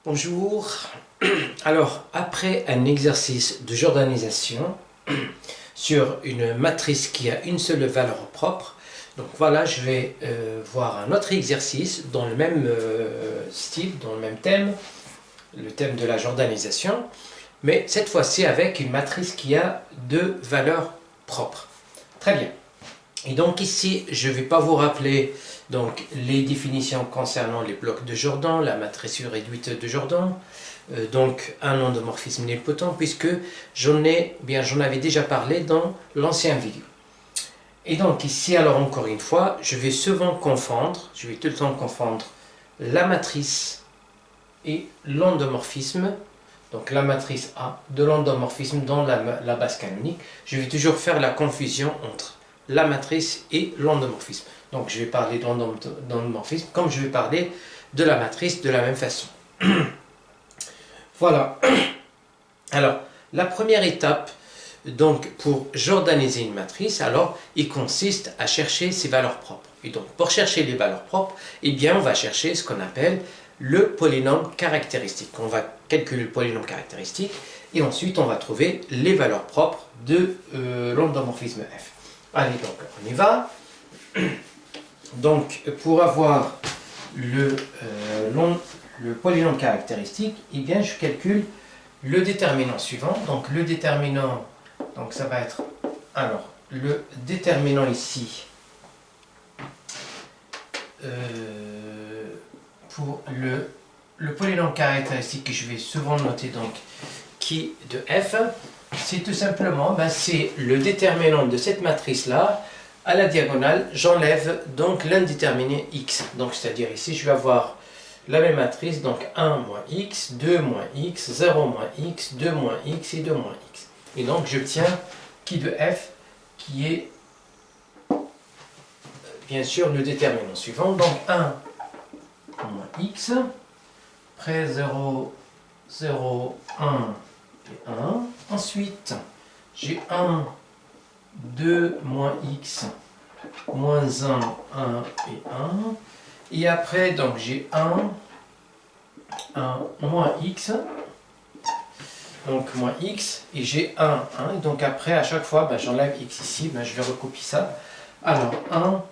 Bonjour. Alors, après un exercice de jordanisation sur une matrice qui a une seule valeur propre, donc voilà, je vais voir un autre exercice dans le même style, dans le même thème, le thème de la jordanisation, mais cette fois-ci avec une matrice qui a deux valeurs propres. Très bien. Et donc ici, je ne vais pas vous rappeler donc, les définitions concernant les blocs de Jordan, la matrice réduite de Jordan, donc un endomorphisme nilpotent, puisque j'en avais déjà parlé dans l'ancienne vidéo. Et donc ici, alors encore une fois, je vais souvent confondre, je vais tout le temps confondre la matrice et l'endomorphisme, donc la matrice A de l'endomorphisme dans la base canonique. Je vais toujours faire la confusion entre la matrice et l'endomorphisme. Donc je vais parler d'endomorphisme comme je vais parler de la matrice de la même façon. Voilà. Alors, la première étape, donc pour jordaniser une matrice, alors il consiste à chercher ses valeurs propres. Et donc pour chercher les valeurs propres, eh bien on va chercher ce qu'on appelle le polynôme caractéristique. On va calculer le polynôme caractéristique et ensuite on va trouver les valeurs propres de l'endomorphisme F. Allez, donc on y va. Donc pour avoir le polynôme caractéristique, eh bien je calcule le déterminant suivant. Donc le déterminant, donc ça va être, alors le déterminant ici, pour le polynôme caractéristique que je vais souvent noter, donc qui de f, c'est tout simplement, c'est le déterminant de cette matrice là. À la diagonale, j'enlève donc l'indéterminé x. Donc c'est-à-dire ici, je vais avoir la même matrice, donc 1 moins x, 2 moins x, 0 moins x, 2 moins x et 2 moins x. Et donc j'obtiens qui de f, qui est bien sûr le déterminant suivant. Donc 1 moins x, après 0, 0, 1 et 1. Ensuite, j'ai 1, 2 moins x, moins 1, 1 et 1. Et après, donc j'ai 1 moins x, donc moins x, et j'ai 1, 1. Et donc après, à chaque fois, j'enlève x ici, je vais recopier ça. Alors 1,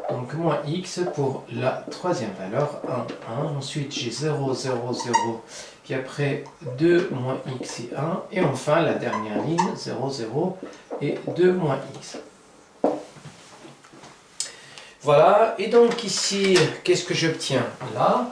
donc moins x pour la troisième valeur, 1, 1. Ensuite, j'ai 0, 0, 0. Puis après, 2 moins x et 1. Et enfin, la dernière ligne, 0, 0 et 2 moins x. Voilà, et donc ici, qu'est-ce que j'obtiens là?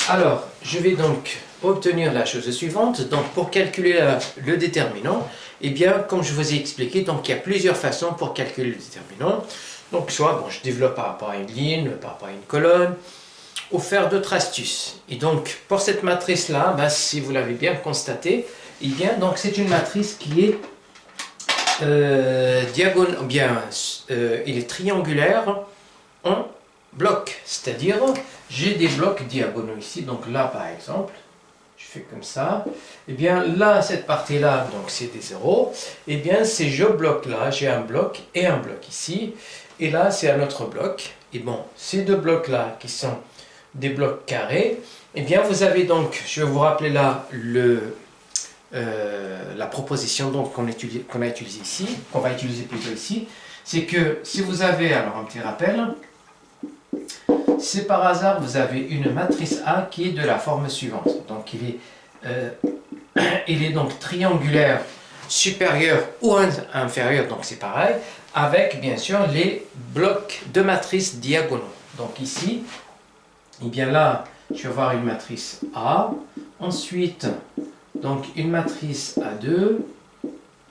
Alors, je vais donc obtenir la chose suivante. Donc, pour calculer le déterminant, eh bien, comme je vous ai expliqué, donc il y a plusieurs façons pour calculer le déterminant. Donc, soit, je développe par rapport à une ligne, par rapport à une colonne, ou faire d'autres astuces. Et donc, pour cette matrice-là, si vous l'avez bien constaté, eh bien, donc c'est une matrice qui est diagonale, il est triangulaire en bloc, c'est-à-dire j'ai des blocs diagonaux ici, donc là par exemple, je fais comme ça, et bien là, cette partie-là, donc c'est des zéros, et bien ces deux blocs-là, j'ai un bloc et un bloc ici, et là c'est un autre bloc, et bon, ces deux blocs-là qui sont des blocs carrés, et bien vous avez donc, je vais vous rappeler là la proposition qu'on a utilisée ici, qu'on va utiliser plutôt ici, c'est que si vous avez, alors un petit rappel, si par hasard vous avez une matrice A qui est de la forme suivante, donc il est donc triangulaire supérieur ou inférieur, donc c'est pareil, avec bien sûr les blocs de matrice diagonaux. Donc ici, et bien là, je vais avoir une matrice A, ensuite donc une matrice A2,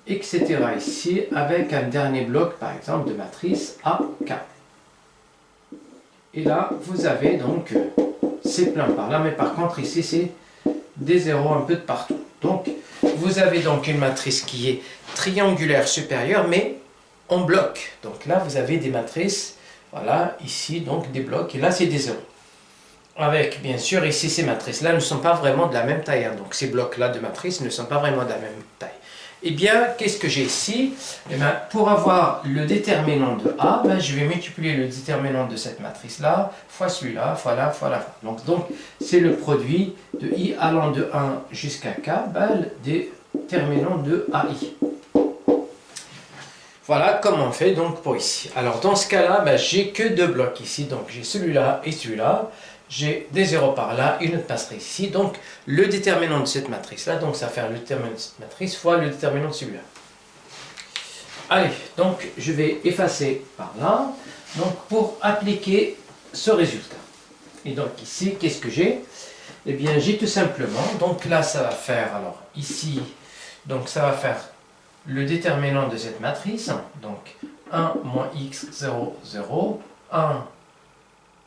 etc. ici, avec un dernier bloc par exemple de matrice AK. Et là, vous avez donc, c'est plein par là, mais par contre ici c'est des zéros un peu de partout. Donc, vous avez donc une matrice qui est triangulaire supérieure, mais en bloc. Donc là, vous avez des matrices, voilà, ici donc des blocs, et là c'est des zéros. Avec, bien sûr, ici ces matrices-là ne sont pas vraiment de la même taille, hein. Donc ces blocs-là de matrices ne sont pas vraiment de la même taille. Eh bien, qu'est-ce que j'ai ici? Eh bien, pour avoir le déterminant de A, ben, je vais multiplier le déterminant de cette matrice-là, fois celui-là, fois là, fois là. Donc c'est le produit de I allant de 1 jusqu'à K, ben, le déterminant de AI. Voilà comment on fait donc pour ici. Alors dans ce cas-là, ben, j'ai que deux blocs ici, donc j'ai celui-là et celui-là. J'ai des zéros par là, une autre matrice ici. Donc le déterminant de cette matrice-là, donc ça va faire le déterminant de cette matrice fois le déterminant de celui-là. Allez, donc je vais effacer par là, donc pour appliquer ce résultat. Et donc ici, qu'est-ce que j'ai? Eh bien j'ai tout simplement, donc là ça va faire, alors ici, donc ça va faire le déterminant de cette matrice, donc 1 moins x 0, 0, 1,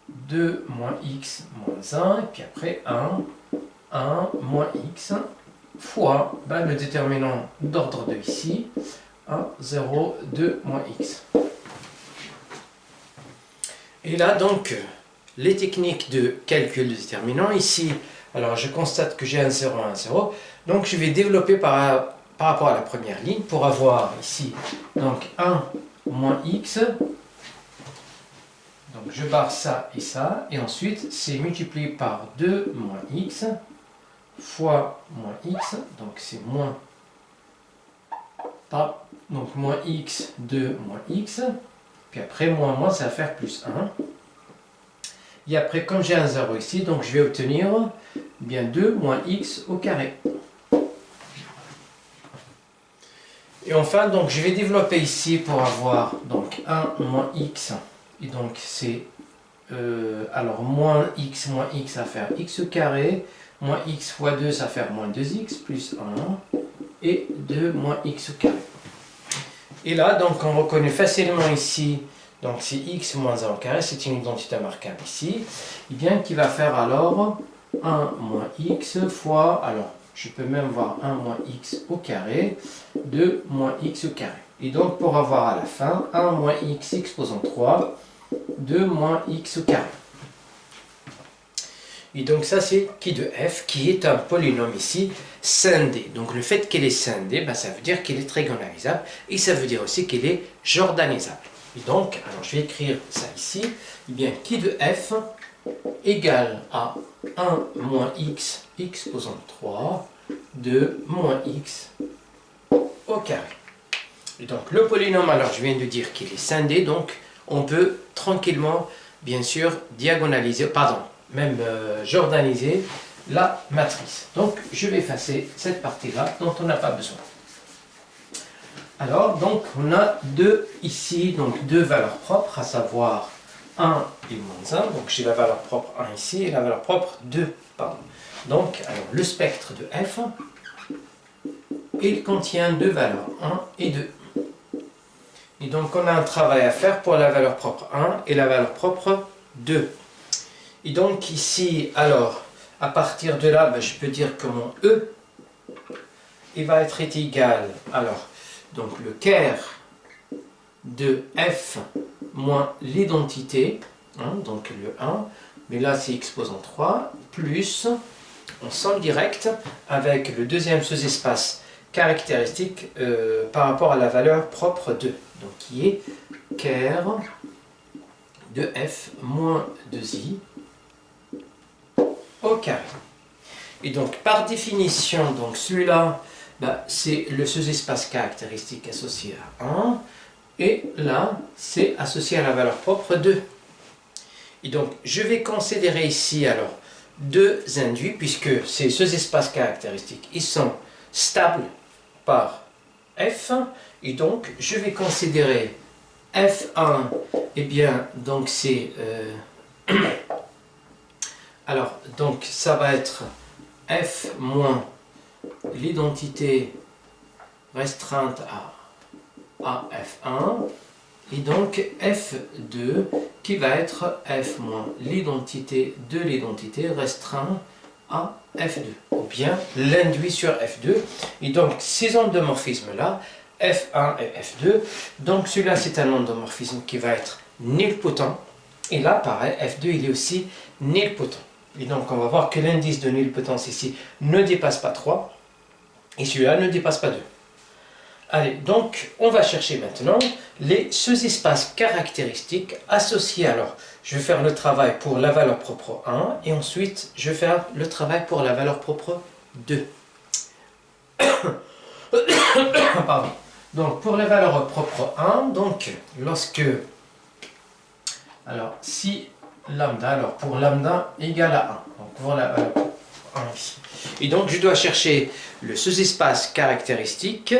2 moins x moins 1, et puis après 1 moins x, fois ben, le déterminant d'ordre 2 ici, 1, 0, 2 moins x. Et là donc, les techniques de calcul de déterminant, ici, alors je constate que j'ai un 0, un 0, donc je vais développer par rapport à la première ligne pour avoir ici, donc 1 moins x, donc je barre ça, et ensuite c'est multiplié par 2 moins x, fois moins x, donc c'est moins, donc moins x, 2 moins x, puis après moins moins ça va faire plus 1, et après comme j'ai un 0 ici, donc je vais obtenir bien 2 moins x au carré. Et enfin, donc je vais développer ici pour avoir donc 1 moins x, et donc c'est alors moins x ça va faire x au carré, moins x fois 2 ça va faire moins 2x plus 1, et 2 moins x au carré. Et là, donc on reconnaît facilement ici, donc c'est x moins 1 au carré, c'est une identité marquable ici, et bien qui va faire alors 1 moins x fois, alors je peux même voir 1 moins x au carré, 2 moins x au carré. Et donc pour avoir à la fin 1 moins x exposant 3, 2 moins x au carré. Et donc ça c'est qui de f, qui est un polynôme ici, scindé. Donc le fait qu'elle est scindée, ben, ça veut dire qu'elle est trigonalisable, et ça veut dire aussi qu'elle est jordanisable. Et donc, alors je vais écrire ça ici, et bien qui de f égale à 1 moins x exposant 3, 2 moins x au carré. Et donc le polynôme, alors je viens de dire qu'il est scindé, donc on peut tranquillement, bien sûr, diagonaliser, pardon, même jordaniser la matrice. Donc je vais effacer cette partie-là dont on n'a pas besoin. Alors, donc on a ici, donc deux valeurs propres, à savoir 1 et moins 1, donc j'ai la valeur propre 1 ici et la valeur propre 2, pardon. Donc, alors, le spectre de f, il contient deux valeurs, 1 et 2. Et donc, on a un travail à faire pour la valeur propre 1 et la valeur propre 2. Et donc, ici, alors, à partir de là, ben, je peux dire que mon E, il va être égal, alors, donc le ker de f moins l'identité, hein, donc le 1, mais là c'est exposant 3, plus, on somme direct avec le deuxième sous-espace caractéristique par rapport à la valeur propre 2, donc qui est ker de f moins 2i au carré. Et donc par définition, donc celui-là, bah, c'est le sous-espace caractéristique associé à 1, et là, c'est associé à la valeur propre 2. Et donc, je vais considérer ici, alors, deux induits, puisque ces sous-espaces caractéristiques, ils sont stables par f, et donc, je vais considérer f1, et bien, donc c'est... alors, donc, ça va être f moins l'identité restreinte à f1, et donc f2 qui va être f moins l'identité de l'identité restreinte à f2, ou bien l'induit sur f2. Et donc ces endomorphismes là, f1 et f2, donc celui-là c'est un endomorphisme qui va être nilpotent, et là pareil, f2 il est aussi nilpotent. Et donc on va voir que l'indice de nilpotence ici ne dépasse pas 3, et celui-là ne dépasse pas 2. Allez, donc on va chercher maintenant les sous-espaces caractéristiques associés. Alors, je vais faire le travail pour la valeur propre 1 et ensuite je vais faire le travail pour la valeur propre 2. Pardon. Donc, pour la valeur propre 1, donc lorsque, alors si lambda, alors pour lambda égale à 1, donc voilà 1 ici. Et donc je dois chercher le sous-espace caractéristique,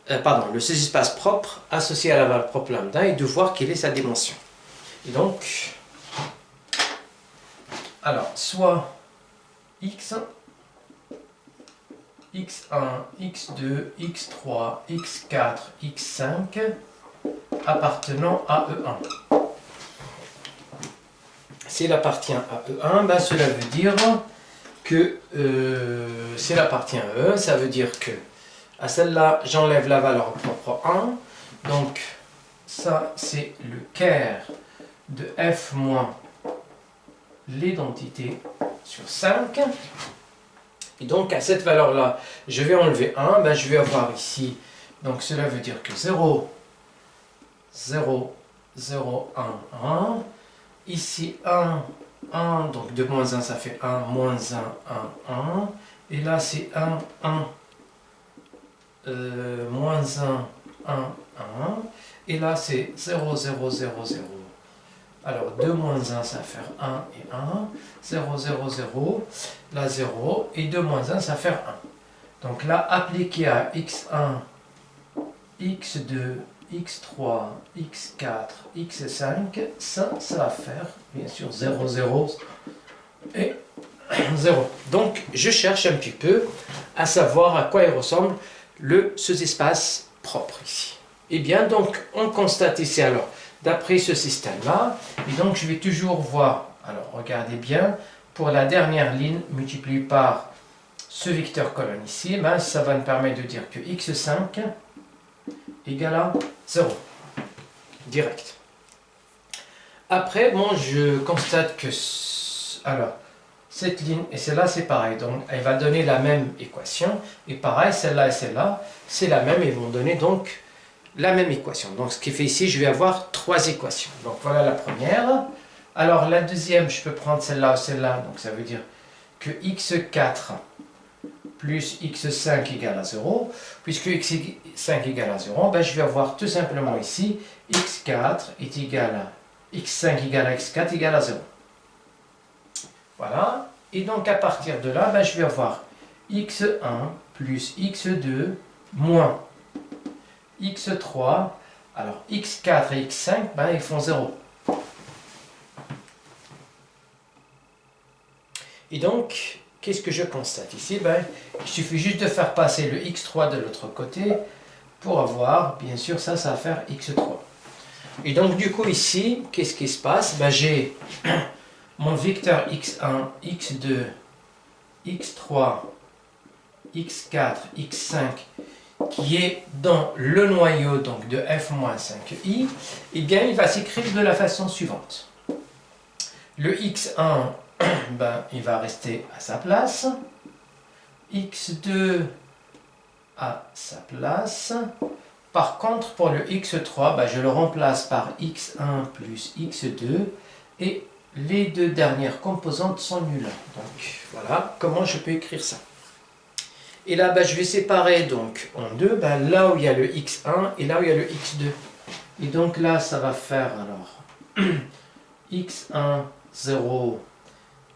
le sous-espace propre associé à la valeur propre lambda et de voir quelle est sa dimension. Et donc, alors soit x, x1, x2, x3, x4, x5 appartenant à E1. S'il appartient à E1, ben cela veut dire que s'il appartient à E, ça veut dire que à celle-là, j'enlève la valeur propre 1. Donc, ça, c'est le ker de f moins l'identité sur 5. Et donc, à cette valeur-là, je vais enlever 1. Ben, je vais avoir ici, donc cela veut dire que 0, 0, 0, 1, 1. Ici, 1, 1. Donc, de moins 1, ça fait 1, moins 1, 1, 1. Et là, c'est 1, 1. Moins 1, 1, 1. Et là, c'est 0, 0, 0, 0. Alors, 2 moins 1, ça va faire 1 et 1. 0, 0, 0. Là, 0. Et 2 moins 1, ça va faire 1. Donc là, appliqué à x1, x2, x3, x4, x5, ça va faire, bien sûr, 0, 0 et 0. Donc, je cherche un petit peu à savoir à quoi il ressemble le sous-espace propre ici. Et bien, donc, on constate ici, alors, d'après ce système-là, et donc je vais toujours voir, alors regardez bien, pour la dernière ligne multipliée par ce vecteur colonne ici, ben, ça va me permettre de dire que x5 égale à 0, direct. Après, bon, je constate que, alors, cette ligne et celle-là, c'est pareil. Donc, elle va donner la même équation. Et pareil, celle-là et celle-là, c'est la même. Ils vont donner donc la même équation. Donc, ce qui fait ici, je vais avoir 3 équations. Donc, voilà la première. Alors, la deuxième, je peux prendre celle-là ou celle-là. Donc, ça veut dire que x4 plus x5 égale à 0. Puisque x5 égale à 0, ben, je vais avoir tout simplement ici x4 est égal à x5 égale à x4 égale à 0. Voilà, et donc à partir de là, ben, je vais avoir x1 plus x2 moins x3. Alors x4 et x5, ben, ils font 0. Et donc, qu'est-ce que je constate ici? Ben, il suffit juste de faire passer le x3 de l'autre côté pour avoir, bien sûr, ça va faire x3. Et donc, du coup, ici, qu'est-ce qui se passe? Ben, j'ai mon vecteur x1, x2, x3, x4, x5 qui est dans le noyau donc de f-5i, eh bien il va s'écrire de la façon suivante. Le x1, ben, il va rester à sa place, x2 à sa place. Par contre, pour le x3, ben, je le remplace par x1 plus x2 et les deux dernières composantes sont nulles. Donc voilà comment je peux écrire ça. Et là, ben, je vais séparer donc en deux, ben, là où il y a le x1 et là où il y a le x2. Et donc là, ça va faire alors x1, 0,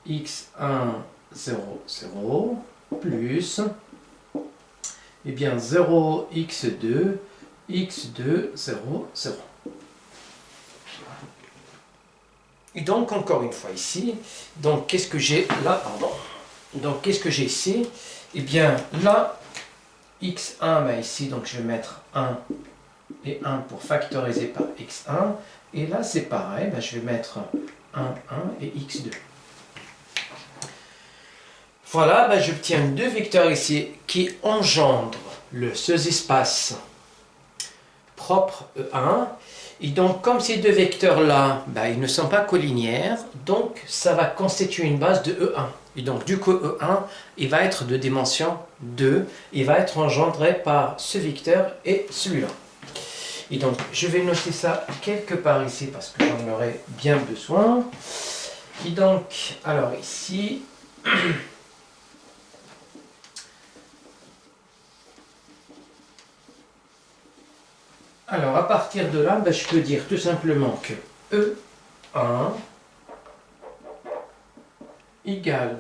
x1, 0, 0, plus, eh bien 0, x2, x2, 0, 0. Et donc, encore une fois ici, donc qu'est-ce que j'ai là, pardon. Donc, qu'est-ce que j'ai ici? Eh bien, là, x1, ben ici, donc je vais mettre 1 et 1 pour factoriser par x1. Et là, c'est pareil, ben, je vais mettre 1, 1 et x2. Voilà, ben, j'obtiens deux vecteurs ici qui engendrent le sous-espace propre E1. Et donc, comme ces deux vecteurs-là, ils ne sont pas collinéaires, donc ça va constituer une base de E1. Et donc, du coup, E1, il va être de dimension 2, il va être engendré par ce vecteur et celui-là. Et donc, je vais noter ça quelque part ici, parce que j'en aurai bien besoin. Et donc, alors ici... Alors, à partir de là, je peux dire tout simplement que E1 égale...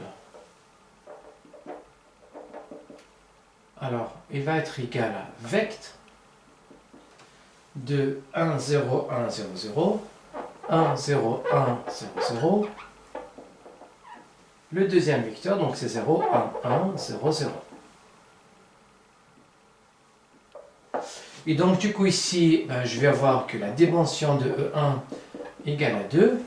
Alors, il va être égal à vect de 1, 0, 1, 0, 0, 1, 0, 1, 0, 0. Le deuxième vecteur, donc c'est 0, 1, 1, 0, 0. Et donc, du coup, ici, je vais avoir que la dimension de E1 égale à 2.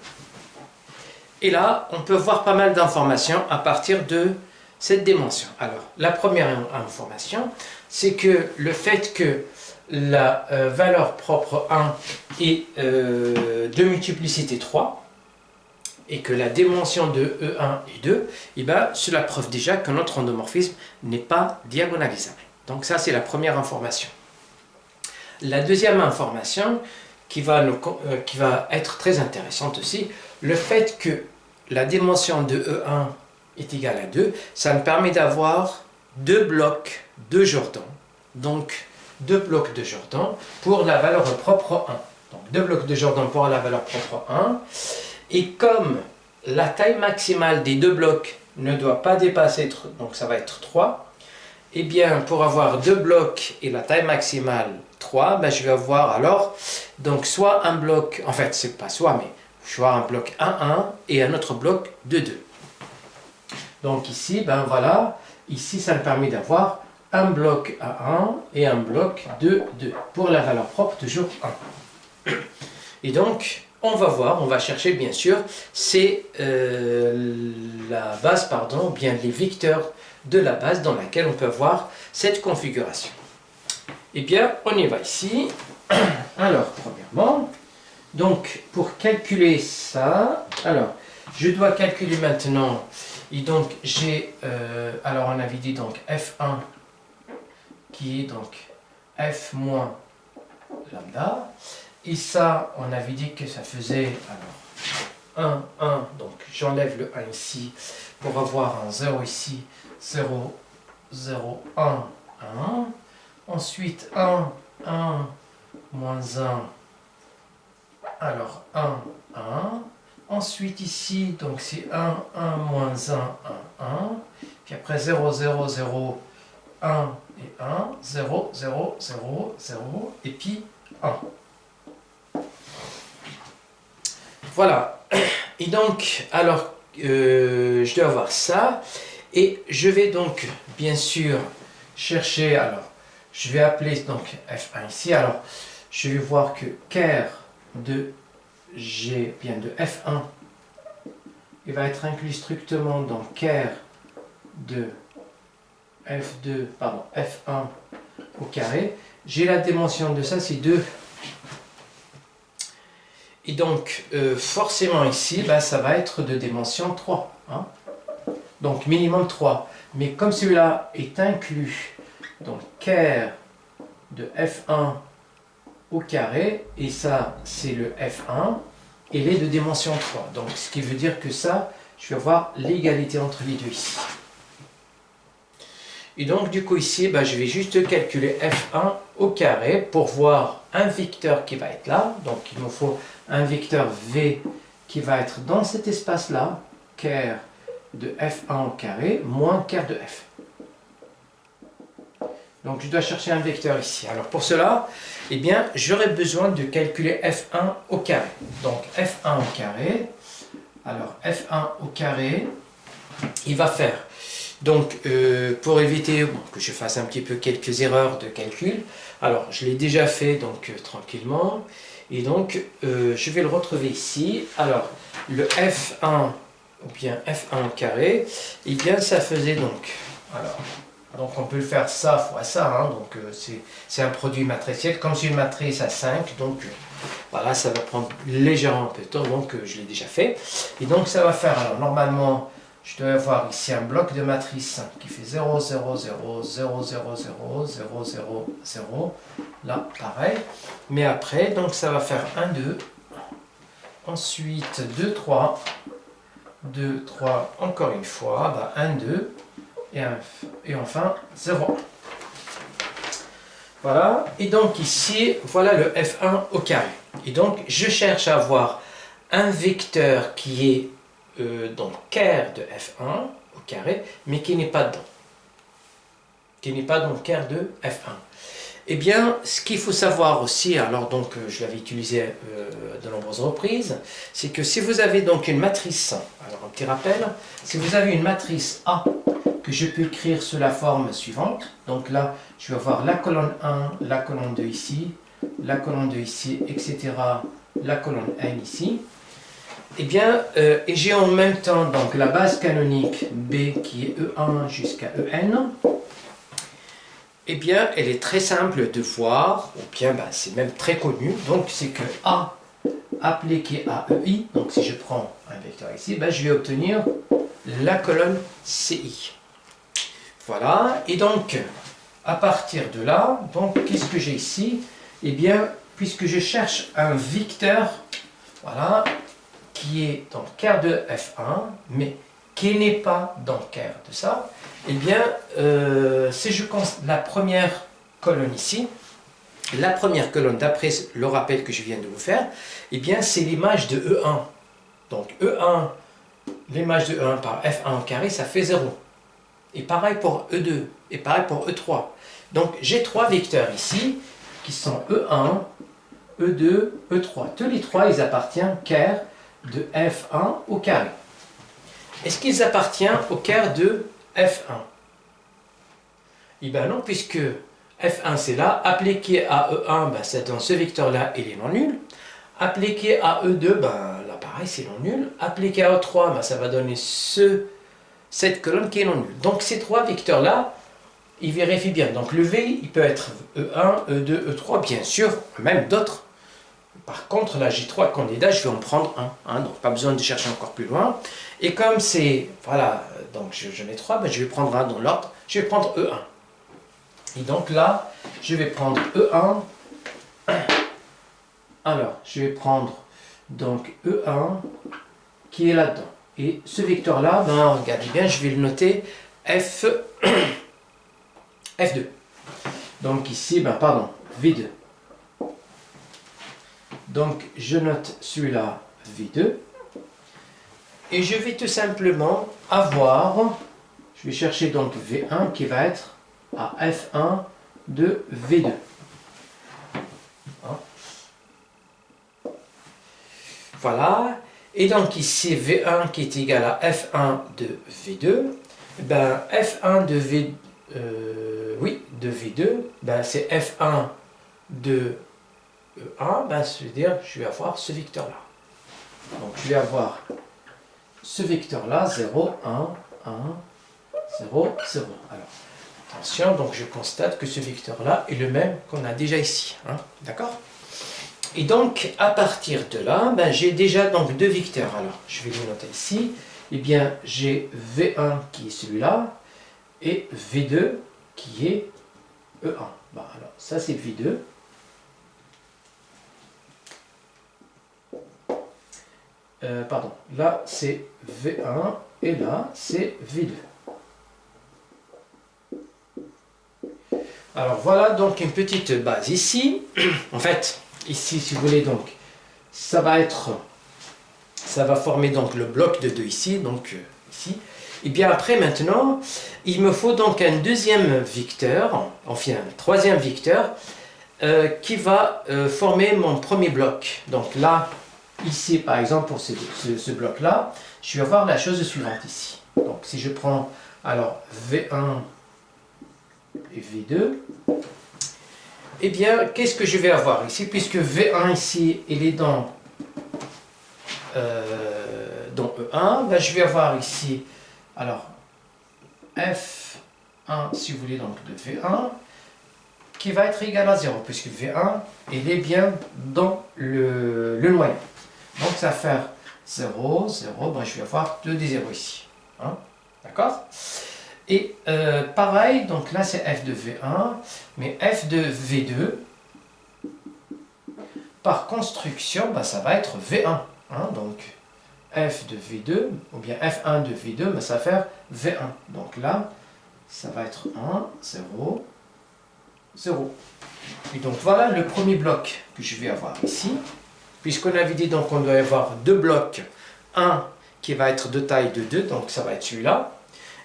Et là, on peut voir pas mal d'informations à partir de cette dimension. Alors, la première information, c'est que le fait que la valeur propre 1 est de multiplicité 3, et que la dimension de E1 est 2, cela prouve déjà que notre endomorphisme n'est pas diagonalisable. Donc ça, c'est la première information. La deuxième information, qui va être très intéressante aussi, le fait que la dimension de E1 est égale à 2, ça me permet d'avoir deux blocs de Jordan. Donc, deux blocs de Jordan pour la valeur propre 1. Donc, deux blocs de Jordan pour la valeur propre 1. Et comme la taille maximale des deux blocs ne doit pas dépasser, donc ça va être 3, eh bien, pour avoir deux blocs et la taille maximale 3, je vais avoir alors, donc soit un bloc, en fait, c'est pas soit, mais je vais avoir un bloc 1, 1 et un autre bloc 2, 2. Donc ici, voilà, ici, ça me permet d'avoir un bloc 1, 1 et un bloc 2, 2 pour la valeur propre toujours 1. Et donc, on va voir, on va chercher bien sûr, c'est la base, bien les vecteurs de la base dans laquelle on peut avoir cette configuration. Eh bien, on y va ici. Alors, premièrement, donc pour calculer ça, alors je dois calculer maintenant, et donc j'ai, alors on avait dit donc F1 qui est donc F moins lambda. Et ça, on avait dit que ça faisait, alors, 1, 1, donc j'enlève le 1 ici, pour avoir un 0 ici, 0, 0, 1, 1. Ensuite, 1, 1, moins 1, alors 1, 1. Ensuite ici, donc c'est 1, 1, moins 1, 1, 1. Puis après 0, 0, 0, 1 et 1, 0, 0, 0, 0, et puis 1. Voilà, et donc, alors, je dois avoir ça, et je vais donc, bien sûr, chercher, alors, je vais appeler donc F1 ici, alors, je vais voir que ker de G, bien de F1, il va être inclus strictement dans ker de F2, pardon, F1 au carré. J'ai la dimension de ça, c'est 2. Et donc, forcément ici, ça va être de dimension 3. Hein? Donc, minimum 3. Mais comme celui-là est inclus, donc ker de F1 au carré, et ça, c'est le F1, il est de dimension 3. Donc, ce qui veut dire que ça, je vais avoir l'égalité entre les deux ici. Et donc, du coup, ici, je vais juste calculer F1 au carré pour voir un vecteur qui va être là. Donc, il me faut un vecteur V qui va être dans cet espace-là, ker de F1 au carré, moins ker de F. Donc, je dois chercher un vecteur ici. Alors, pour cela, eh bien, j'aurai besoin de calculer F1 au carré. Donc, F1 au carré, alors F1 au carré, il va faire... Donc, pour éviter que je fasse un petit peu quelques erreurs de calcul, alors je l'ai déjà fait donc tranquillement, et donc je vais le retrouver ici. Alors, le F1, ou bien F1 au carré, et bien ça faisait donc, alors, Donc on peut le faire ça fois ça, hein. Donc c'est un produit matriciel. Comme c'est une matrice à 5, donc voilà, ça va prendre légèrement un peu de temps, donc je l'ai déjà fait. Et donc ça va faire, alors normalement, je dois avoir ici un bloc de matrice qui fait 0, 0, 0, 0, 0, 0, 0, 0, 0. Là, pareil. Mais après, donc ça va faire 1, 2. Ensuite, 2, 3. 2, 3, encore une fois. Bah, 1, 2. Et enfin 0. Voilà, et donc ici, voilà le F1 au carré. Et donc, je cherche à avoir un vecteur qui est dans le quart de F1 au carré, mais qui n'est pas dedans. Qui n'est pas dans le quart de F1. Eh bien, ce qu'il faut savoir aussi, alors donc je l'avais utilisé de nombreuses reprises, c'est que si vous avez donc une matrice, alors un petit rappel, si vous avez une matrice A, que je peux écrire sous la forme suivante. Donc là, je vais avoir la colonne 1, la colonne 2 ici, la colonne 2 ici, etc. La colonne n ici. Eh bien, et j'ai en même temps donc la base canonique B qui est E1 jusqu'à En. Eh bien, elle est très simple de voir, ou bien bah, c'est même très connu. Donc, c'est que A appliqué à EI, donc si je prends un vecteur ici, bah, je vais obtenir la colonne CI. Voilà, et donc, à partir de là, donc qu'est-ce que j'ai ici? Eh bien, puisque je cherche un vecteur, voilà, qui est dans le quart de F1, mais qui n'est pas dans le quart de ça, eh bien, si je compte la première colonne ici, la première colonne, d'après le rappel que je viens de vous faire, eh bien, c'est l'image de E1. Donc, E1, l'image de E1 par F1 au carré, ça fait 0. Et pareil pour E2, et pareil pour E3. Donc j'ai trois vecteurs ici, qui sont E1, E2, E3. Tous les trois, ils appartiennent au quart de F1 au carré. Est-ce qu'ils appartiennent au quart de F1? Eh bien non, puisque F1 c'est là, appliqué à E1, ben, c'est dans ce vecteur-là, il est non nul. Appliqué à E2, ben, là pareil, c'est non nul. Appliqué à E3, ben, ça va donner cette colonne qui est non nulle. Donc ces trois vecteurs-là, ils vérifient bien. Donc le V, il peut être E1, E2, E3, bien sûr, même d'autres. Par contre, là j'ai trois candidats, je vais en prendre un. Donc pas besoin de chercher encore plus loin. Et comme c'est, voilà, donc je mets 3, ben, je vais prendre un dans l'ordre. Je vais prendre E1. Et donc là, je vais prendre E1. Alors, je vais prendre donc E1 qui est là-dedans. Et ce vecteur-là, ben, regardez bien, je vais le noter F2. Donc ici, ben, pardon, V2. Donc je note celui-là V2. Et je vais tout simplement avoir, je vais chercher donc V1 qui va être à F1 de V2. Voilà. Et donc ici V1 qui est égal à F1 de V2, ben F1 de V2, de V2, ben c'est F1 de E1, ben c'est-à-dire je vais avoir ce vecteur-là. Donc je vais avoir ce vecteur-là, 0, 1, 1, 0, 0. Alors attention, donc je constate que ce vecteur-là est le même qu'on a déjà ici. Hein, d'accord? Et donc, à partir de là, ben, j'ai déjà donc deux vecteurs. Alors, je vais les noter ici. Eh bien, j'ai V1 qui est celui-là, et V2 qui est E1. Ben, alors, ça c'est V2. Pardon, là c'est V1, et là c'est V2. Alors, voilà donc une petite base ici. En fait, ici, si vous voulez, donc, ça va former donc le bloc de 2 ici, donc ici. Et bien après, maintenant, il me faut donc un deuxième vecteur, enfin un troisième vecteur, qui va former mon premier bloc. Donc là, ici, par exemple, pour ce bloc-là, je vais avoir la chose suivante ici. Donc si je prends, alors, V1 et V2, eh bien, qu'est-ce que je vais avoir ici? Puisque V1 ici, il est dans E1, ben, je vais avoir ici, alors, F1 1, si vous voulez, donc de V1, qui va être égal à 0, puisque V1, il est bien dans le noyau. Donc ça va faire 0, 0, ben, je vais avoir 2 des 0 ici. Hein? D'accord? Et pareil, donc là c'est f de V1, mais f de V2, par construction, ben, ça va être V1. Hein? Donc f de V2, ou bien f1 de V2, ben, ça va faire V1. Donc là, ça va être 1, 0, 0. Et donc voilà le premier bloc que je vais avoir ici. Puisqu'on avait dit donc qu'on doit avoir deux blocs, un qui va être de taille de 2, donc ça va être celui-là.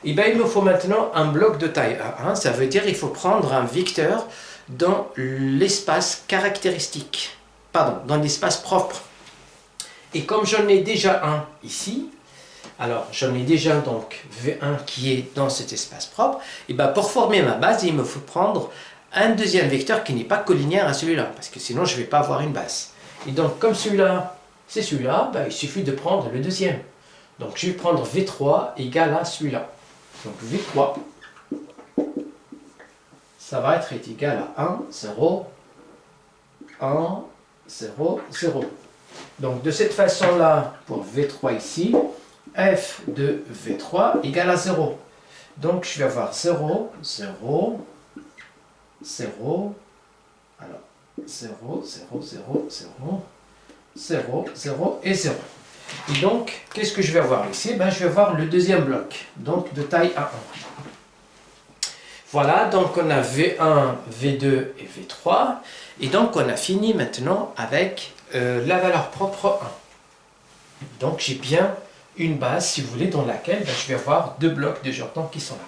Et bien il me faut maintenant un bloc de taille 1, ça veut dire qu'il faut prendre un vecteur dans l'espace caractéristique, pardon, dans l'espace propre. Et comme j'en ai déjà un ici, alors j'en ai déjà donc V1 qui est dans cet espace propre, et bien pour former ma base, il me faut prendre un deuxième vecteur qui n'est pas collinéaire à celui-là, parce que sinon je ne vais pas avoir une base. Et donc comme celui-là, c'est celui-là, ben, il suffit de prendre le deuxième. Donc je vais prendre V3 égale à celui-là. Donc V3, ça va être égal à 1, 0, 1, 0, 0. Donc de cette façon-là, pour V3 ici, f de V3 égale à 0. Donc je vais avoir 0, 0, 0, alors 0, 0, 0, 0, 0, 0 et 0. Et donc, qu'est-ce que je vais avoir ici? Ben, je vais avoir le deuxième bloc, donc de taille A1. Voilà, donc on a V1, V2 et V3. Et donc, on a fini maintenant avec la valeur propre 1. Donc, j'ai bien une base, si vous voulez, dans laquelle ben, je vais avoir deux blocs de Jordan qui sont là.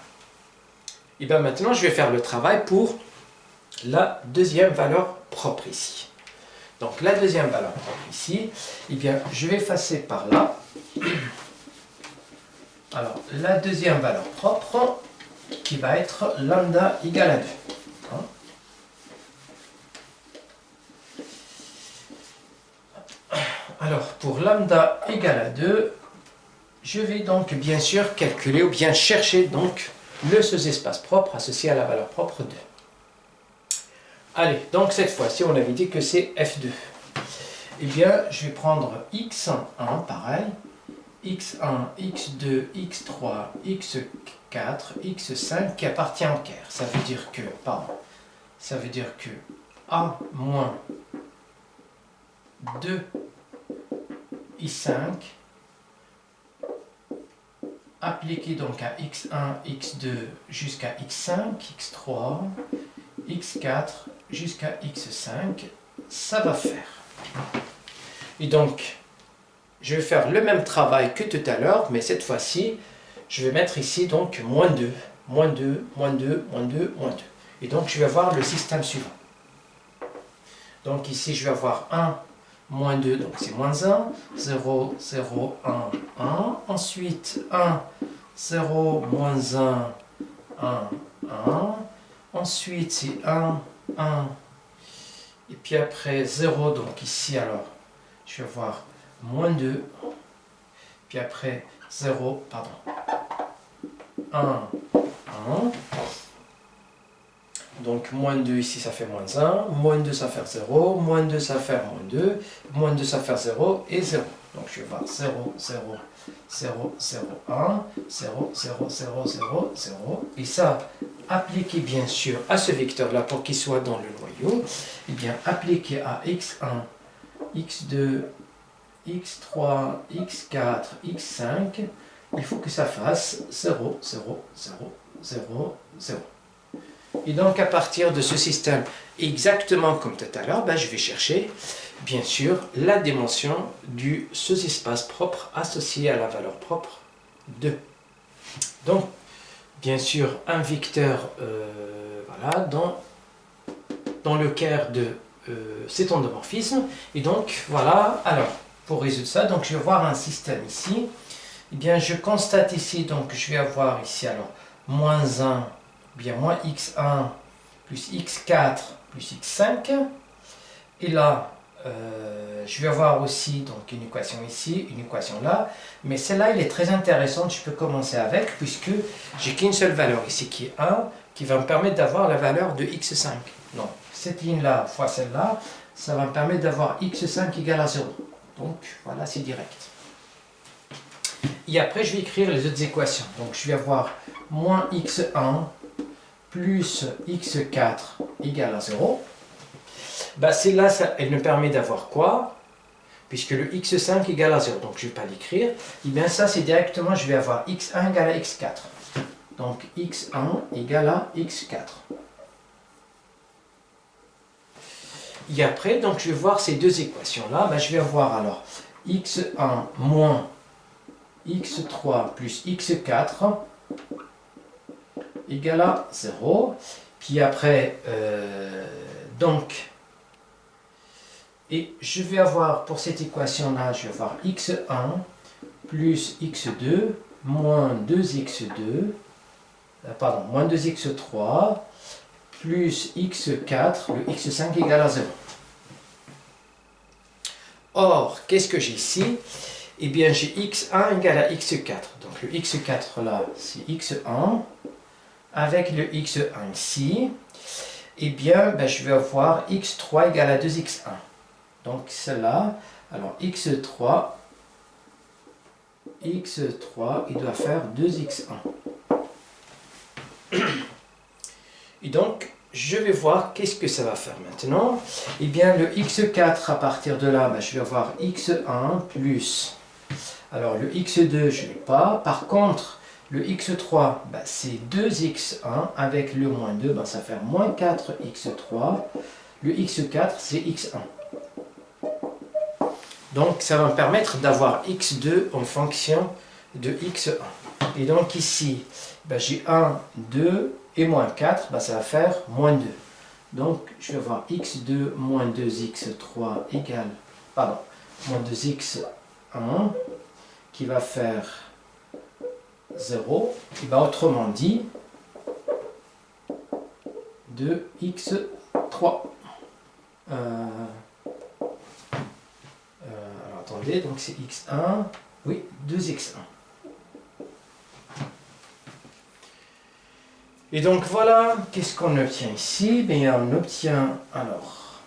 Et bien maintenant, je vais faire le travail pour la deuxième valeur propre ici. Donc la deuxième valeur propre ici, eh bien, je vais effacer par là. Alors, la deuxième valeur propre, qui va être lambda égale à 2. Hein? Alors, pour lambda égale à 2, je vais donc bien sûr calculer ou bien chercher donc le sous-espace propre associé à la valeur propre 2. Allez, donc cette fois-ci, on avait dit que c'est F2. Eh bien, je vais prendre x1, pareil, x1, x2, x3, x4, x5 qui appartient au Caire. Ça veut dire que, ça veut dire que a moins 2 i5 appliqué donc à x1, x2 jusqu'à x5, x3, x4 jusqu'à x5, ça va faire. Et donc, je vais faire le même travail que tout à l'heure, mais cette fois-ci, je vais mettre ici donc moins 2, moins 2, moins 2, moins 2, moins 2. Et donc, je vais avoir le système suivant. Donc ici, je vais avoir 1, moins 2, donc c'est moins 1, 0, 0, 1, 1. Ensuite, 1, 0, moins 1, 1, 1. Ensuite, c'est 1, 1. Et puis après 0, donc ici, alors, je vais avoir moins 2. Puis après 0, pardon, 1, 1. Donc moins 2 ici, ça fait moins 1. Moins 2, ça fait 0. Moins 2, ça fait moins 2. Moins 2, ça fait 0 et 0. Donc je vais voir 0, 0, 0, 0, 1, 0, 0, 0, 0, 0. Et ça, appliqué bien sûr à ce vecteur-là pour qu'il soit dans le noyau, et bien appliqué à x1, x2, x3, x4, x5, il faut que ça fasse 0, 0, 0, 0, 0. Et donc à partir de ce système, exactement comme tout à l'heure, ben, je vais chercher bien sûr la dimension du sous-espace propre associé à la valeur propre 2. Donc bien sûr un vecteur voilà, dans le Caire de cet endomorphisme. Et donc voilà, alors pour résoudre ça, donc je vais voir un système ici. Eh bien je constate ici, donc je vais avoir ici alors moins 1, bien moins x1 plus x4 plus x5. Et là, je vais avoir aussi donc une équation ici, une équation là, mais celle-là, elle est très intéressante, je peux commencer avec, puisque j'ai qu'une seule valeur ici qui est 1, qui va me permettre d'avoir la valeur de x5. Donc, cette ligne-là fois celle-là, ça va me permettre d'avoir x5 égale à 0. Donc, voilà, c'est direct. Et après, je vais écrire les autres équations. Donc, je vais avoir moins x1 plus x4 égale à 0. Ben, celle-là, elle me permet d'avoir quoi? Puisque le x5 égale à 0. Donc, je ne vais pas l'écrire. Et bien, ça, c'est directement, je vais avoir x1 égale à x4. Donc, x1 égale à x4. Et après, donc, je vais voir ces deux équations-là. Ben, je vais avoir alors x1 moins x3 plus x4 égale à 0. Puis après, donc, et je vais avoir, pour cette équation-là, je vais avoir x1 plus x2 moins 2x2, pardon, moins 2x3 plus x4, le x5 égale à 0. Or, qu'est-ce que j'ai ici? Eh bien, j'ai x1 égale à x4. Donc, le x4 là, c'est x1. Avec le x1 ici, eh bien, je vais avoir x3 égale à 2x1. Donc, celle-là, alors x3, il doit faire 2x1. Et donc, je vais voir qu'est-ce que ça va faire maintenant. Eh bien, le x4, à partir de là, je vais avoir x1 plus... Alors, le x2, je ne l'ai pas. Par contre, le x3, c'est 2x1 avec le moins 2, ça fait moins 4x3. Le x4, c'est x1. Donc, ça va me permettre d'avoir x2 en fonction de x1. Et donc, ici, j'ai 1, 2 et moins 4, ça va faire moins 2. Donc, je vais avoir x2 moins 2x3 égale, pardon, moins 2x1 qui va faire 0. Et autrement dit, 2x3. Alors attendez, donc c'est x1, oui, 2x1. Et donc voilà, qu'est-ce qu'on obtient ici? Bien, on obtient, alors,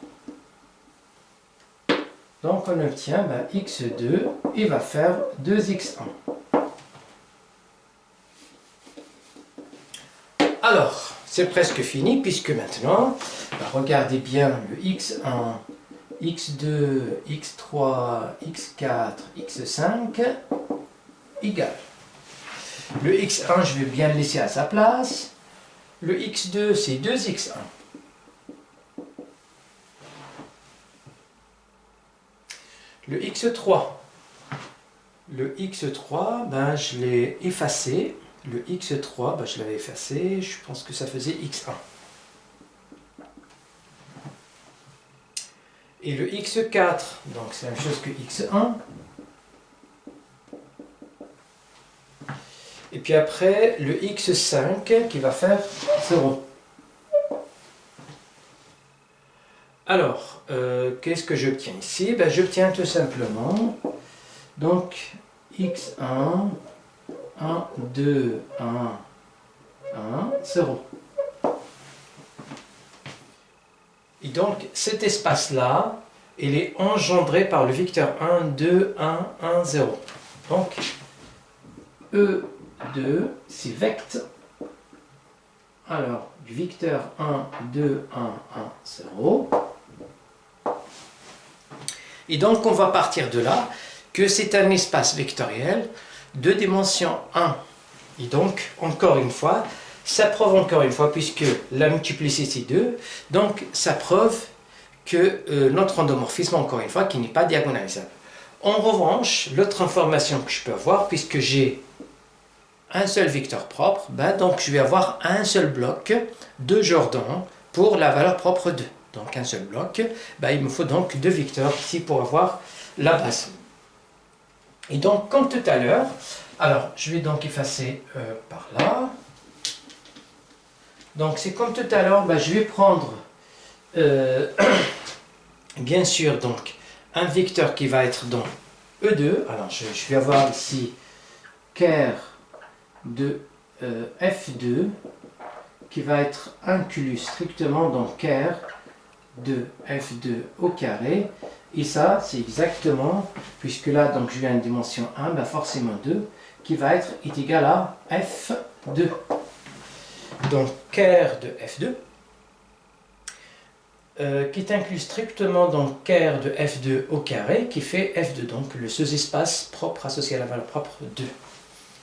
donc on obtient x2, il va faire 2x1. Alors, c'est presque fini, puisque maintenant, regardez bien le x1, x2, x3, x4, x5 égale. Le x1, je vais bien le laisser à sa place. Le x2, c'est 2x1. Le x3, je l'ai effacé. Le x3, je l'avais effacé. Je pense que ça faisait x1. Et le x4, donc c'est la même chose que x1. Et puis après, le x5 qui va faire 0. Alors, qu'est-ce que j'obtiens ici? J'obtiens tout simplement, donc, x1, 1, 2, 1, 1, 0. Et donc, cet espace-là, il est engendré par le vecteur 1, 2, 1, 1, 0. Donc, E2, c'est vect. Alors, du vecteur 1, 2, 1, 1, 0. Et donc, on va partir de là, que c'est un espace vectoriel de dimension 1. Et donc, encore une fois, ça prouve encore une fois, puisque la multiplicité 2, donc ça prouve que notre endomorphisme, encore une fois, qui n'est pas diagonalisable. En revanche, l'autre information que je peux avoir, puisque j'ai un seul vecteur propre, donc je vais avoir un seul bloc de Jordan pour la valeur propre 2. Donc un seul bloc, il me faut donc deux vecteurs ici pour avoir la base. Et donc, comme tout à l'heure, alors je vais donc effacer par là. Donc c'est comme tout à l'heure, je vais prendre bien sûr, donc, un vecteur qui va être dans E2. Alors, je vais avoir ici ker de F2 qui va être inclus strictement dans ker de F2 au carré. Et ça, c'est exactement, puisque là, donc, je viens une dimension 1, ben forcément 2, qui va être égal à F2. Donc, ker de F2, qui est inclus strictement dans ker de F2 au carré, qui fait F2, donc le sous-espace propre associé à la valeur propre 2.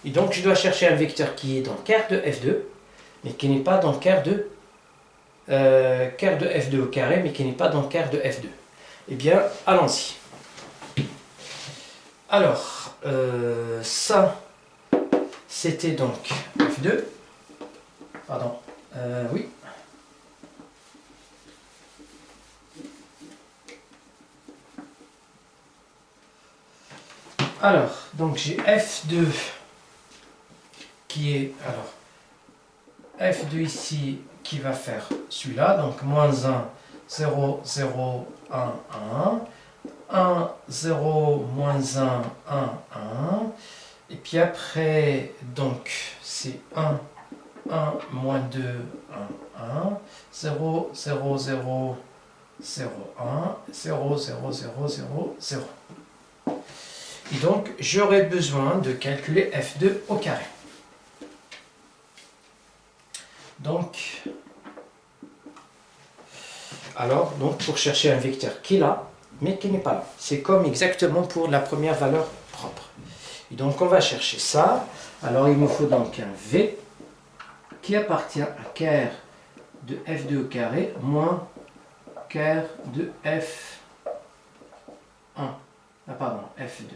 Et donc, je dois chercher un vecteur qui est dans ker de F2, mais qui n'est pas dans ker de F2 au carré, mais qui n'est pas dans ker de F2. Eh bien, allons-y. Alors, ça, c'était donc F2. Pardon, oui. Alors, donc j'ai F2 qui est, alors, F2 ici qui va faire celui-là, donc moins 1, 0, 0, 1, 1, 1, 0, moins 1, 1, 1, et puis après, donc c'est 1, 1, moins 2, 1, 1, 0, 0, 0, 0, 1, 0, 0, 0, 0, 0. Et donc, j'aurai besoin de calculer F2 au carré. Donc, alors, donc pour chercher un vecteur qui est là, mais qui n'est pas là. C'est comme exactement pour la première valeur propre. Et donc, on va chercher ça. Alors, il me faut donc un V qui appartient à ker de F2 au carré moins ker de F1. Ah, pardon, F2.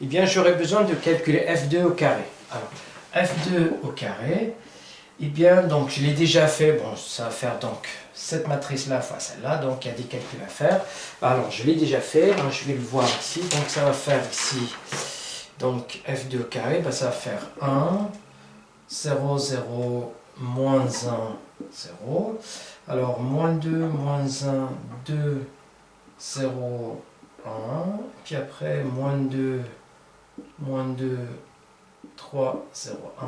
Eh bien, j'aurai besoin de calculer F2 au carré. Alors, F2 au carré, eh bien, donc, je l'ai déjà fait. Bon, ça va faire donc cette matrice-là fois celle-là. Donc, il y a des calculs à faire. Alors, je l'ai déjà fait. Alors, je vais le voir ici. Donc, ça va faire ici. Donc, F2 au carré, ben, ça va faire 1, 0, 0, moins 1, 0. Alors, moins 2, moins 1, 2, 0, 1. Puis après, moins 2, 3, 0, 1,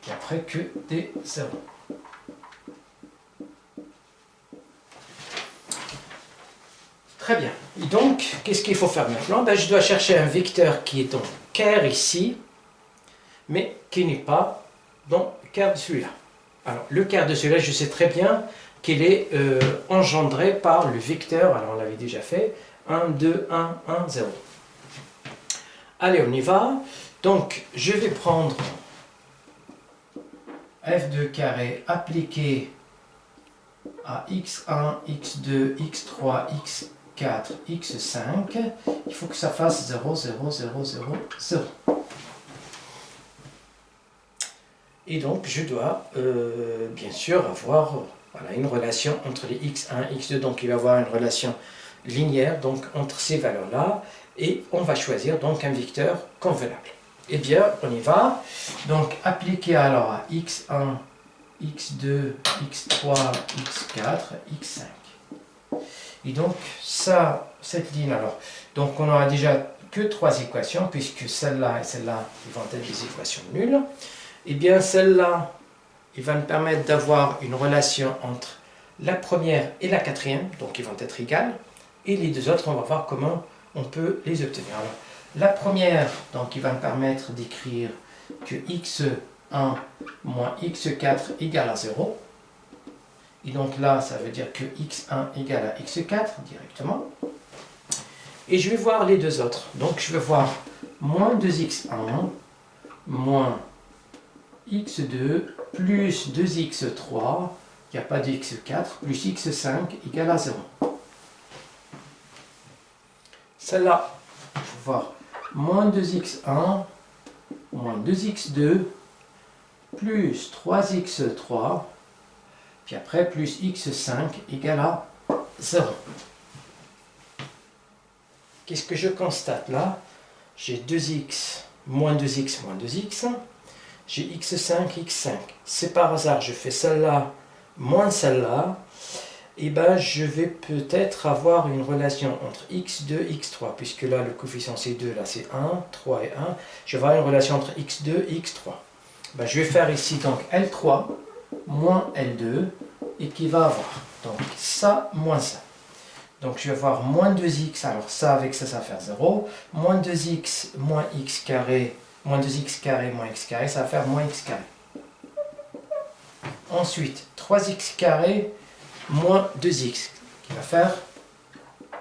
et après que des 0. Très bien. Et donc, qu'est-ce qu'il faut faire maintenant? Ben, je dois chercher un vecteur qui est dans ker ici, mais qui n'est pas dans ker de celui-là. Alors, le ker de celui-là, je sais très bien qu'il est engendré par le vecteur, alors on l'avait déjà fait, 1, 2, 1, 1, 0. Allez, on y va. Donc, je vais prendre F2 carré appliqué à x1, x2, x3, x4, x5. Il faut que ça fasse 0, 0, 0, 0, 0. Et donc, je dois bien sûr avoir voilà, une relation entre les x1, x2. Donc, il va y avoir une relation linéaire donc, entre ces valeurs-là. Et on va choisir donc un vecteur convenable. Eh bien, on y va. Donc, appliquer alors à x1, x2, x3, x4, x5. Et donc, ça, cette ligne, alors, donc on n'aura déjà que 3 équations, puisque celle-là et celle-là vont être des équations nulles. Eh bien, celle-là, il va me permettre d'avoir une relation entre la première et la quatrième, donc ils vont être égales. Et les deux autres, on va voir comment on peut les obtenir. Alors, la première, donc, il va me permettre d'écrire que x1 moins x4 égale à 0. Et donc là, ça veut dire que x1 égale à x4 directement. Et je vais voir les deux autres. Donc, je vais voir moins 2x1 moins x2 plus 2x3, il n'y a pas de x4, plus x5 égale à 0. Celle-là, je vais voir moins 2x1 moins 2x2 plus 3x3, puis après plus x5 égale à 0. Qu'est-ce que je constate là? J'ai 2x, moins 2x, moins 2x. J'ai x5, x5. C'est par hasard, je fais celle-là moins celle-là. et ben, je vais peut-être avoir une relation entre x2 et x3, puisque là, le coefficient c'est 2, là c'est 1, 3 et 1. Je vais avoir une relation entre x2 et x3. Ben, je vais faire ici donc L3 moins L2, et qui va avoir donc ça moins ça. Donc je vais avoir moins 2x, alors ça avec ça, ça va faire 0. Moins 2x moins x carré, moins 2x carré moins x carré, ça va faire moins x carré. Ensuite, 3x carré moins 2x, qui va faire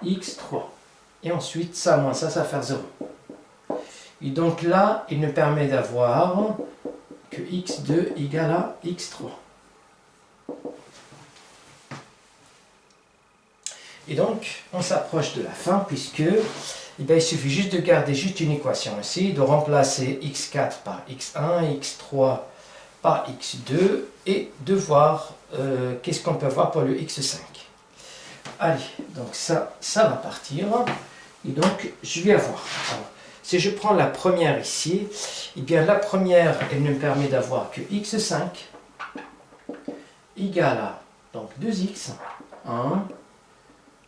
x3. Et ensuite, ça moins ça, ça va faire 0. Et donc là, il nous permet d'avoir que x2 égale à x3. Et donc, on s'approche de la fin, puisque il suffit juste de garder juste une équation ici, de remplacer x4 par x1, x3 par x2, et de voir qu'est-ce qu'on peut voir pour le x5. Allez, donc ça va partir. Et donc, je vais avoir. Alors, si je prends la première ici, eh bien la première, elle me permet d'avoir que x5 égale à donc 2x, 1,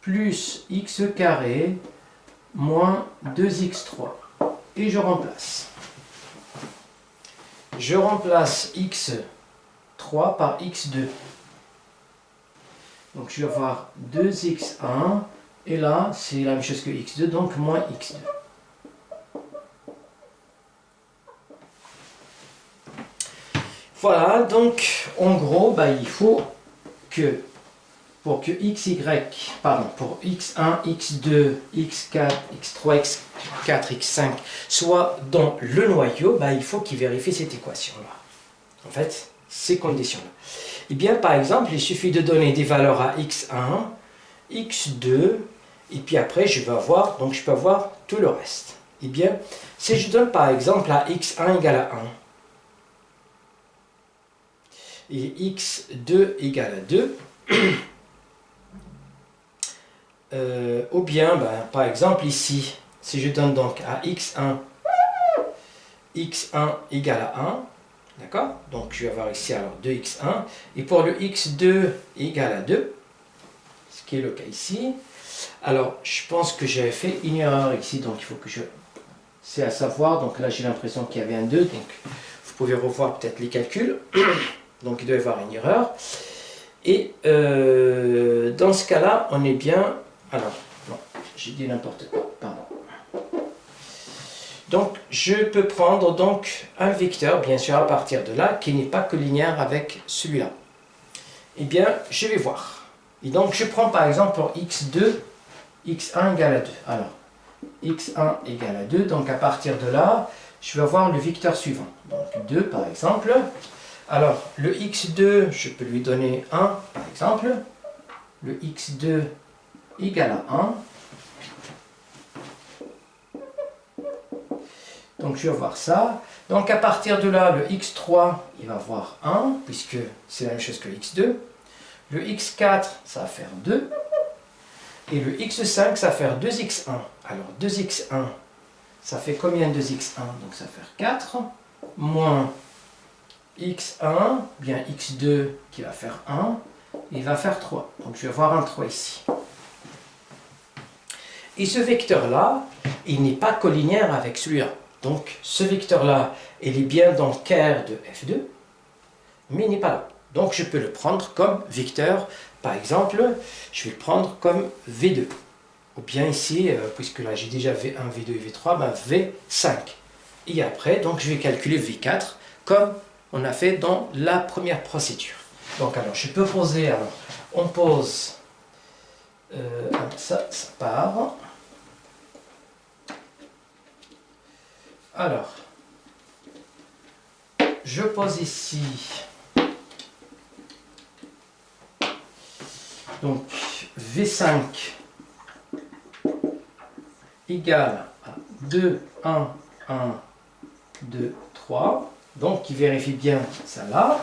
plus x carré moins 2x3. Et je remplace. Je remplace x3 par x2. Donc je vais avoir 2x1, et là c'est la même chose que x2, donc moins x2. Voilà, donc en gros, il faut que pour que pour x1, x2, x4, x3, x4, x5 soit dans le noyau, il faut qu'il vérifie cette équation-là. En fait, ces conditions-là. Eh bien, par exemple, il suffit de donner des valeurs à x1, x2, et puis après, je peux avoir tout le reste. Eh bien, si je donne par exemple à x1 égale à 1, et x2 égale à 2, ou bien, par exemple ici, si je donne donc à x1 égale à 1, d'accord? Donc je vais avoir ici alors 2x1, et pour le x2 égale à 2, ce qui est le cas ici, alors je pense que j'avais fait une erreur ici, donc il faut que c'est à savoir, donc là j'ai l'impression qu'il y avait un 2, donc vous pouvez revoir peut-être les calculs, donc il doit y avoir une erreur, et dans ce cas-là, on est bien. Alors, non, j'ai dit n'importe quoi, pardon. Donc, je peux prendre donc un vecteur, bien sûr, à partir de là, qui n'est pas collinéaire avec celui-là. Eh bien, je vais voir. Et donc, je prends par exemple pour x2, x1 égale à 2. Alors, x1 égale à 2, donc à partir de là, je vais avoir le vecteur suivant. Donc, 2 par exemple. Alors, le x2, je peux lui donner 1 par exemple. Le x2 égale à 1. Donc je vais voir ça. Donc à partir de là, le x3, il va avoir 1, puisque c'est la même chose que x2. Le x4, ça va faire 2. Et le x5, ça va faire 2x1. Alors 2x1, ça fait combien de 2x1? Donc ça va faire 4. Moins x1, bien x2 qui va faire 1. Il va faire 3. Donc je vais avoir un 3 ici. Et ce vecteur-là, il n'est pas collinéaire avec celui-là. Donc, ce vecteur-là, il est bien dans le Ker de F2, mais il n'est pas là. Donc, je peux le prendre comme vecteur. Par exemple, je vais le prendre comme V2. Ou bien ici, puisque là j'ai déjà V1, V2 et V3, V5. Et après, donc, je vais calculer V4 comme on a fait dans la première procédure. Donc, alors, je peux poser, alors, on pose, ça part. Alors, je pose ici, donc V5 égale à 2, 1, 1, 2, 3, donc il vérifie bien ça là.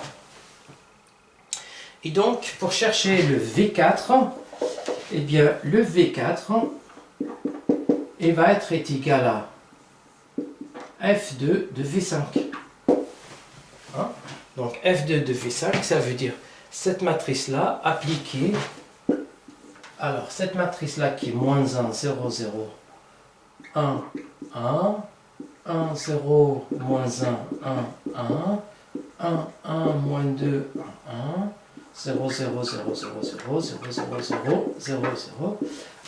Et donc, pour chercher le V4, eh bien, le V4 il va être égal à F2 de V5. Hein? Donc F2 de V5, ça veut dire cette matrice-là appliquée Alors, cette matrice-là qui est moins 1, 0, 0, 1, 1, 1, 0, moins 1, 1, 1, 1, 1, moins 2, 1, 0, 0, 0, 0, 0, 0, 0, 0, 0, 0,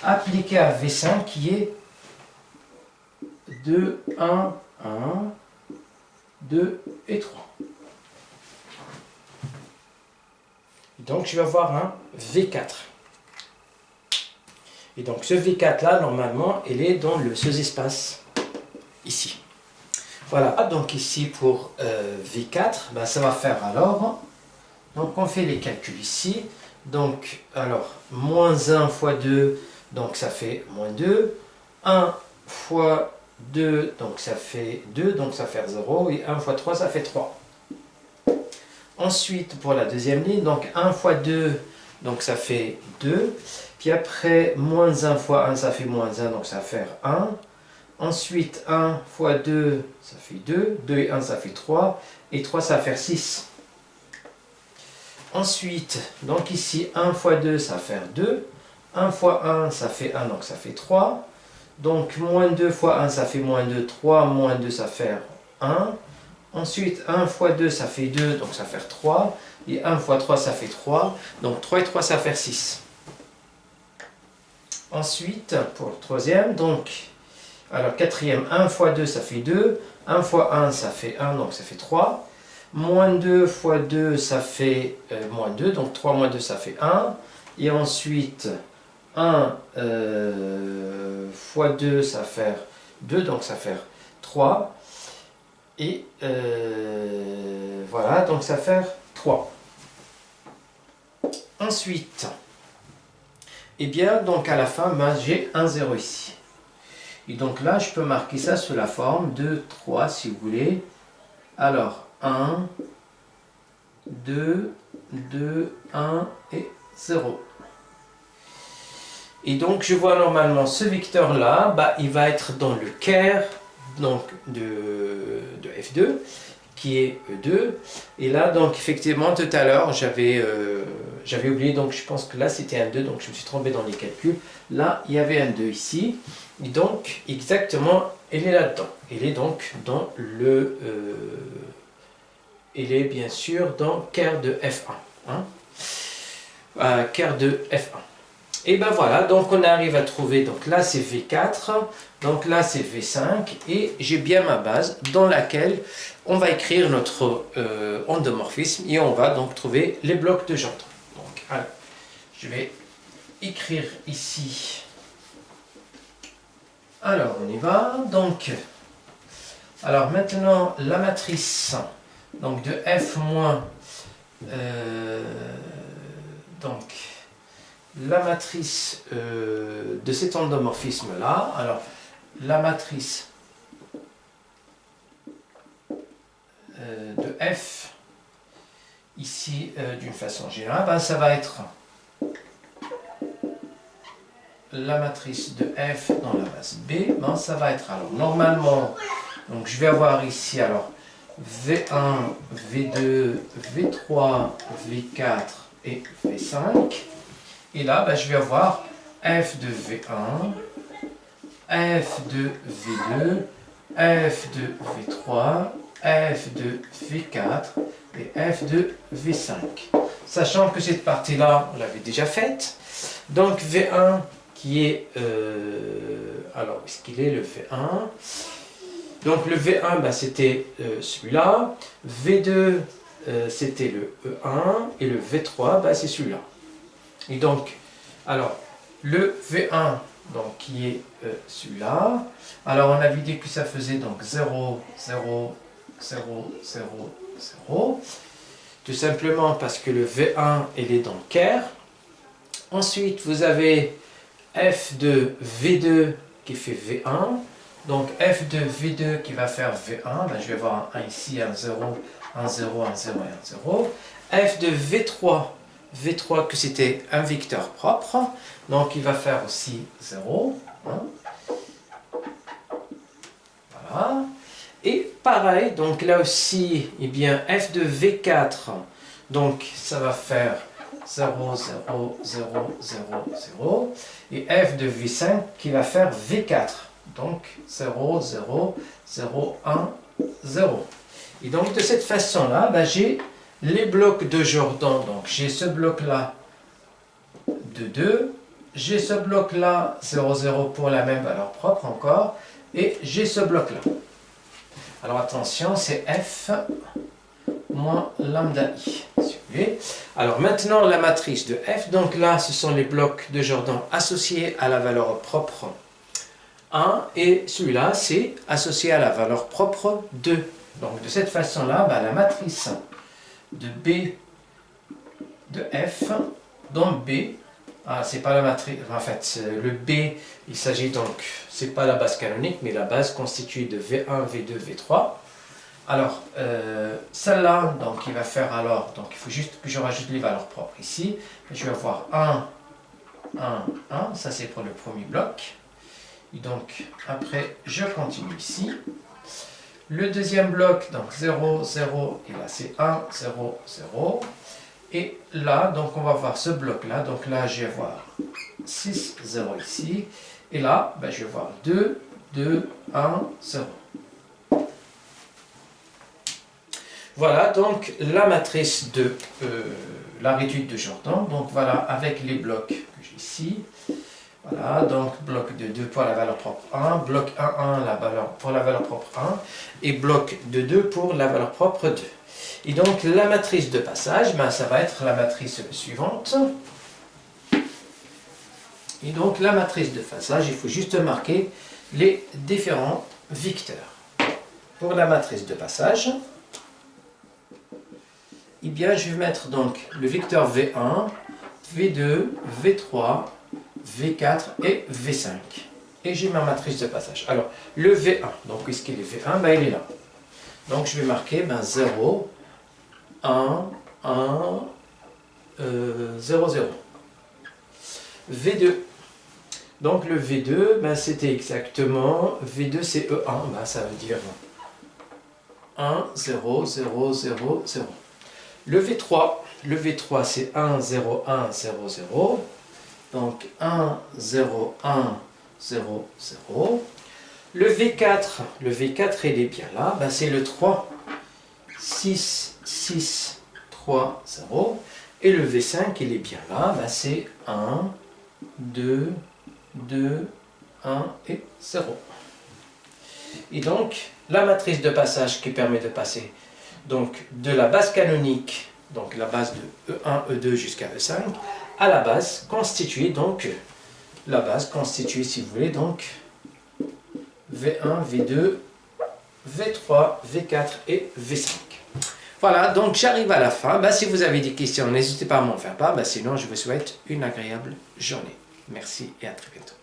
appliqué à V5 qui est 2, 1, 1, 2 et 3. Donc, je vais avoir un V4. Et donc, ce V4 là, normalement, il est dans le sous-espace, ici. Voilà, donc ici pour V4, ben, ça va faire alors, donc on fait les calculs ici, donc alors, moins 1 fois 2, donc ça fait moins 2, 1 fois 2, donc ça fait 2, donc ça fait 0, et 1 fois 3, ça fait 3. Ensuite, pour la deuxième ligne, donc 1 fois 2, donc ça fait 2, puis après, moins 1 fois 1, ça fait moins 1, donc ça va faire 1. Ensuite, 1 fois 2, ça fait 2. 2 et 1, ça fait 3. Et 3, ça va faire 6. Ensuite, donc ici, 1 fois 2, ça va faire 2. 1 fois 1, ça fait 1, donc ça fait 3. Donc, moins 2 fois 1, ça fait moins 2. 3 moins 2, ça fait 1. Ensuite, 1 fois 2, ça fait 2, donc ça fait 3. Et 1 fois 3, ça fait 3. Donc, 3 et 3, ça fait 6. Ensuite, pour le troisième, donc, alors quatrième, 1 fois 2, ça fait 2. 1 fois 1, ça fait 1, donc ça fait 3. Moins 2 fois 2, ça fait moins 2, donc 3 moins 2, ça fait 1. Et ensuite, 1 fois 2, ça fait 2, donc ça fait 3. Et voilà, donc ça fait 3. Ensuite, et bien, donc à la fin, ben, j'ai un 0 ici. Et donc là, je peux marquer ça sous la forme de 3, si vous voulez. Alors, 1, 2, 2, 1 et 0. Et donc, je vois normalement ce vecteur-là, bah, il va être dans le care donc, de F2, qui est E2. Et là, donc, effectivement, tout à l'heure, j'avais oublié, donc je pense que là, c'était un 2, donc je me suis trompé dans les calculs. Là, il y avait un 2 ici. Et donc, exactement, il est là-dedans. Il est donc dans le... il est bien sûr dans care de F1. Hein, care de F1. Et ben voilà, donc on arrive à trouver, donc là c'est V4, donc là c'est V5, et j'ai bien ma base dans laquelle on va écrire notre endomorphisme, et on va donc trouver les blocs de Gendron. Donc, alors, je vais écrire ici. Alors, on y va. Donc, alors maintenant, la matrice donc de F-, donc, la matrice de cet endomorphisme-là. Alors, la matrice de F, ici, d'une façon générale, ben, ça va être la matrice de F dans la base B, ben, ça va être alors normalement, donc je vais avoir ici alors V1, V2, V3, V4 et V5. Et là, ben, je vais avoir F de V1, F de V2, F de V3, F de V4 et F de V5. Sachant que cette partie-là, on l'avait déjà faite. Donc V1 qui est... alors, où est-ce qu'il est le V1? Donc le V1, ben, c'était celui-là. V2, c'était le E1. Et le V3, ben, c'est celui-là. Et donc, alors, le V1, donc, qui est celui-là. Alors, on avait dit que ça faisait donc 0, 0, 0, 0, 0. Tout simplement parce que le V1, il est dans le care. Ensuite, vous avez F de V2 qui fait V1. Donc, F de V2 qui va faire V1. Ben, je vais avoir un 1 ici, un 0, un 0, un 0 et un 0. F de V3. V3 que c'était un vecteur propre, donc il va faire aussi 0. Hein. Voilà. Et pareil, donc là aussi, eh bien, F de V4, donc ça va faire 0, 0, 0, 0, 0. Et f de V5 qui va faire V4. Donc 0, 0, 0, 1, 0. Et donc de cette façon-là, ben, j'ai les blocs de Jordan. Donc j'ai ce bloc-là de 2. J'ai ce bloc-là 0, 0 pour la même valeur propre encore. Et j'ai ce bloc-là. Alors attention, c'est f moins lambda i. Alors maintenant la matrice de f, donc là ce sont les blocs de Jordan associés à la valeur propre 1 et celui-là c'est associé à la valeur propre 2. Donc de cette façon-là, ben, la matrice de B de f, donc B, c'est pas la matrice, en fait le B, il s'agit donc, c'est pas la base canonique, mais la base constituée de V1, V2, V3. Alors, celle-là, donc il va faire alors, donc il faut juste que je rajoute les valeurs propres ici. Je vais avoir 1, 1, 1, ça c'est pour le premier bloc. Et donc, après, je continue ici. Le deuxième bloc, donc 0, 0, et là c'est 1, 0, 0. Et là, donc on va voir ce bloc-là, donc là je vais voir 6, 0 ici. Et là, ben, je vais voir 2, 2, 1, 0. Voilà donc la matrice de la réduite de Jordan. Donc voilà, avec les blocs que j'ai ici. Voilà, donc bloc de 2 pour la valeur propre 1, bloc 1, 1 pour la valeur propre 1, et bloc de 2 pour la valeur propre 2. Et donc la matrice de passage, ben, ça va être la matrice suivante. Et donc la matrice de passage, il faut juste marquer les différents vecteurs. Pour la matrice de passage, eh bien, je vais mettre donc le vecteur V1, V2, V3, V4 et V5. Et j'ai ma matrice de passage. Alors, le V1, donc puisqu'il est V1, ben, il est là. Donc, je vais marquer 0, 1, 1, 0, 0. V2. Donc, le V2, ben, c'était exactement, V2 c'est E1, ben, ça veut dire 1, 0, 0, 0, 0. Le V3 c'est 1, 0, 1, 0, 0. Donc 1, 0, 1, 0, 0. Le V4 il est bien là, ben, c'est le 3, 6, 6, 3, 0. Et le V5 il est bien là, ben, c'est 1, 2, 2, 1 et 0. Et donc, la matrice de passage qui permet de passer donc, de la base canonique, donc la base de E1, E2 jusqu'à E5, à la base constituée, donc, la base constituée, si vous voulez, donc, V1, V2, V3, V4 et V5. Voilà, donc j'arrive à la fin. Ben, si vous avez des questions, n'hésitez pas à m'en faire part. Ben, sinon, je vous souhaite une agréable journée. Merci et à très bientôt.